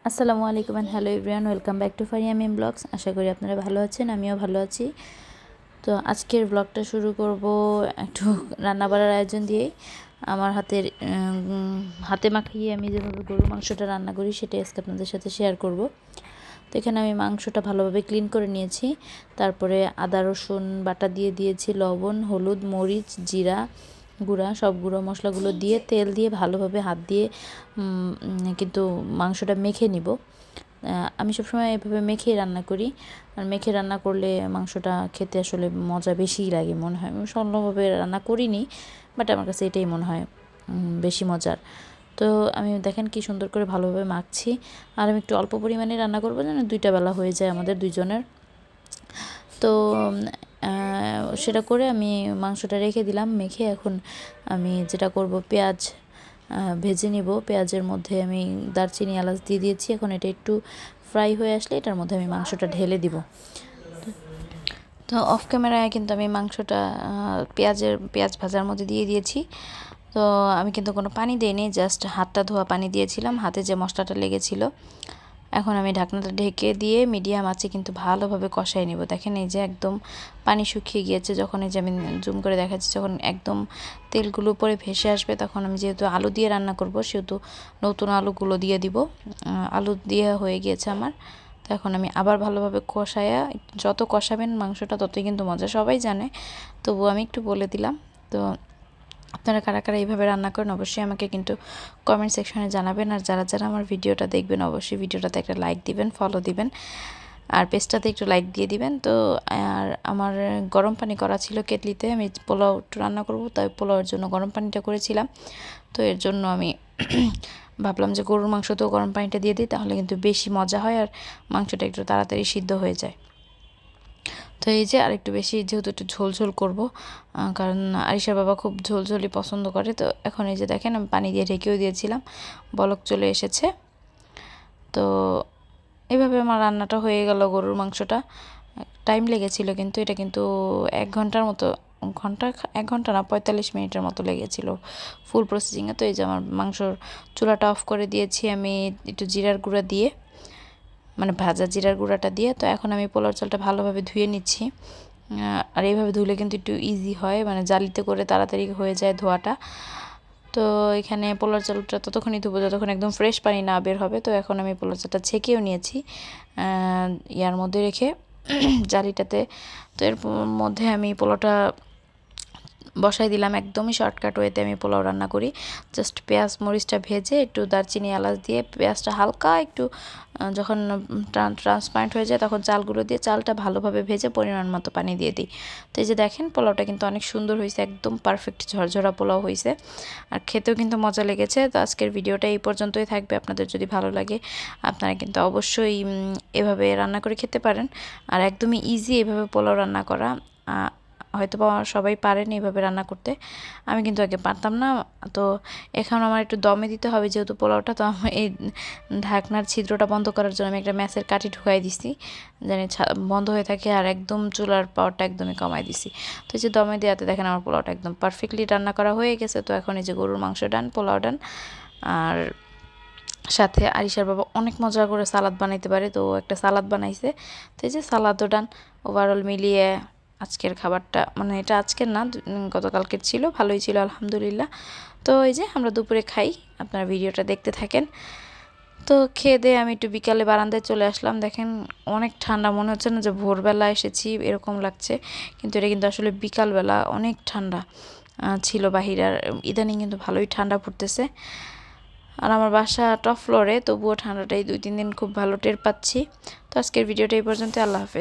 আসসালামু আলাইকুম and hello everyone, welcome back to Faria Mim blogs. আশা করি আপনারা ভালো আছেন, আমিও ভালো আছি। তো আজকের ব্লগটা শুরু করব একটু রান্না বাড়ার আয়োজন দিয়েই। আমার হাতে মাখিয়ে আমি যেভাবে গরুর মাংসটা রান্না করি সেটাই আজকে আপনাদের সাথে শেয়ার করব। তো এখানে আমি মাংসটা ভালোভাবে ক্লিন করে নিয়েছি, তারপরে আদা রসুন বাটা দিয়ে দিয়েছি, লবণ, হলুদ, মরিচ, জিরা গুঁড়া, সব গুঁড়ো মশলাগুলো দিয়ে তেল দিয়ে ভালোভাবে হাত দিয়ে কিন্তু মাংসটা মেখে নিব। আমি সবসময় এভাবে মেখেই রান্না করি, আর মেখে রান্না করলে মাংসটা খেতে আসলে মজা বেশিই লাগে মনে হয়। আমি অন্যভাবে রান্না করিনি, বাট আমার কাছে এটাই মনে হয় বেশি মজার। তো আমি দেখেন কি সুন্দর করে ভালোভাবে মাখছি। আর আমি একটু অল্প পরিমাণে রান্না করবো, যেন 2টা বেলা হয়ে যায় আমাদের দুইজনের। তো সেটা করে আমি মাংসটা রেখে দিলাম মেখে। এখন আমি যেটা করব, পেঁয়াজ ভেজে নিব। পেঁয়াজের মধ্যে আমি দারচিনি এলাচ দিয়ে দিয়েছি। এখন এটা একটু ফ্রাই হয়ে আসলে এটার মধ্যে আমি মাংসটা ঢেলে দিব। তো অফ ক্যামেরায় কিন্তু আমি মাংসটা পেঁয়াজ ভাজার মধ্যে দিয়ে দিয়েছি। তো আমি কিন্তু কোনো পানি দিইনি, জাস্ট হাতটা ধোয়া পানি দিয়েছিলাম, হাতে যে মশলাটা লেগেছিল। এখন আমি ঢাকনাটা ঢেকে দিয়ে মিডিয়াম আঁচে কিন্তু ভালোভাবে কষাই নেব। দেখেন এই যে একদম পানি শুকিয়ে গিয়েছে, যখন এই যে আমি জুম করে দেখাচ্ছি, যখন একদম তেলগুলো উপরে ভেসে আসবে, তখন আমি যেহেতু আলু দিয়ে রান্না করব সেহেতু নতুন আলুগুলো দিয়ে দিব। আলু দিয়ে হয়ে গিয়েছে আমার। তো এখন আমি আবার ভালোভাবে কষায়া, যত কষাবেন মাংসটা ততই কিন্তু মজা, সবাই জানে, তবুও আমি একটু বলে দিলাম। তো আপনারা কারা কারা এইভাবে রান্না করেন অবশ্যই আমাকে কিন্তু কমেন্ট সেকশনে জানাবেন। আর যারা যারা আমার ভিডিওটা দেখবেন অবশ্যই ভিডিওটাতে একটা লাইক দিবেন, ফলো দিবেন, আর পেজটাতে একটু লাইক দিয়ে দিবেন। তো আর আমার গরম পানি করা ছিল কেটলিতে, আমি পোলাও একটু রান্না করব, তাই পোলাওয়ের জন্য গরম পানিটা করেছিলাম। তো এর জন্য আমি ভাবলাম যে গরুর মাংসতেও গরম পানিটা দিয়ে দিই, তাহলে কিন্তু বেশি মজা হয় আর মাংসটা একটু তাড়াতাড়ি সিদ্ধ হয়ে যায়। তো এই যে আরেকটু বেশি যেহেতু একটু ঝোল ঝোল করবো, কারণ আরিশার বাবা খুব ঝোল ঝোলই পছন্দ করে। তো এখন এই যে দেখেন আমি পানি দিয়ে ঢেকেও দিয়েছিলাম, বলক চলে এসেছে। তো এইভাবে আমার রান্নাটা হয়ে গেল গরুর মাংসটা। টাইম লেগেছিল কিন্তু, এটা কিন্তু 1 ঘন্টার মতো, 1 ঘন্টা না 45 মিনিটের মতো লেগেছিল ফুল প্রসেসিংয়ে। তো এই যে আমার মাংসর চুলাটা অফ করে দিয়েছি আমি একটু জিরার গুঁড়া দিয়ে, মানে ভাজা জিরার গুঁড়াটা দিয়ে। তো এখন আমি পোলার চালটা ভালোভাবে ধুয়ে নিচ্ছি। আর এইভাবে ধুলে কিন্তু একটু ইজি হয়, মানে জালিতে করে তাড়াতাড়ি হয়ে যায় ধোয়াটা। তো এখানে পোলার চালটা ততক্ষণই ধুবো যতক্ষণ একদম ফ্রেশ পানি না বের হবে। তো এখন আমি পোলার চালটা ছেঁকেও নিয়েছি ইয়ার মধ্যে রেখে জালিটাতে। তো এর মধ্যে আমি পোলাওটা বসাই দিলাম। একদমই শর্টকাট ওয়েতে আমি পোলাও রান্না করি। জাস্ট পেঁয়াজ মরিচটা ভেজে একটু দারচিনি এলাচ দিয়ে পেঁয়াজটা হালকা একটু যখন ট্রান্সপারেন্ট হয়ে যায়, তখন চালগুলো দিয়ে চালটা ভালোভাবে ভেজে পরিমাণ মতো পানি দিয়ে দিই। তো এই যে দেখেন পোলাওটা কিন্তু অনেক সুন্দর হয়েছে, একদম পারফেক্ট ঝরঝরা পোলাও হয়েছে, আর খেতেও কিন্তু মজা লেগেছে। তো আজকের ভিডিওটা এই পর্যন্তই থাকবে। আপনাদের যদি ভালো লাগে আপনারা কিন্তু অবশ্যই এভাবে রান্না করে খেতে পারেন। আর একদমই ইজি এভাবে পোলাও রান্না করা। হয়তো বা সবাই পারেন এইভাবে রান্না করতে, আমি কিন্তু আগে পারতাম না। তো এখন আমার একটু দমে দিতে হবে যেহেতু পোলাওটা, তো আমি এই ঢাকনার ছিদ্রটা বন্ধ করার জন্য আমি একটা ম্যাচের কাঠি ঢুকাই দিছি, জানি বন্ধ হয়ে থাকে। আর একদম চুলার পাওয়ারটা একদমই কমাই দিছি। তো এই যে দমে দেওয়াতে দেখেন আমার পোলাওটা একদম পারফেক্টলি রান্না করা হয়ে গেছে। তো এখন এই যে গরুর মাংস ডান, পোলাও ডান, আর সাথে আরিশার বাবা অনেক মজা করে সালাদ বানাইতে পারে, তো একটা সালাদ বানাইছে। তো এই যে সালাদও ডান। ওভারঅল মিলিয়ে আজকের খাবারটা, মানে এটা আজকের না, গতকালকের ছিল, ভালোই ছিল আলহামদুলিল্লাহ। তো এই যে আমরা দুপুরে খাই, আপনারা ভিডিওটা দেখতে থাকেন। তো খেয়ে দিয়ে আমি একটু বিকালে বারান্দায় চলে আসলাম। দেখেন অনেক ঠান্ডা, মনে হচ্ছে না যে ভোরবেলা এসেছি এরকম লাগছে, কিন্তু এটা কিন্তু আসলে বিকালবেলা অনেক ঠান্ডা ছিল বাহিরে। আর ইদানিং কিন্তু ভালোই ঠান্ডা পড়তেছে। আর আমার বাসা টপ ফ্লোরে, তবুও ঠান্ডাটাই 2-3 দিন খুব ভালো টের পাচ্ছি। তো আজকের ভিডিওটা এই পর্যন্ত, আল্লাহ হাফেজ।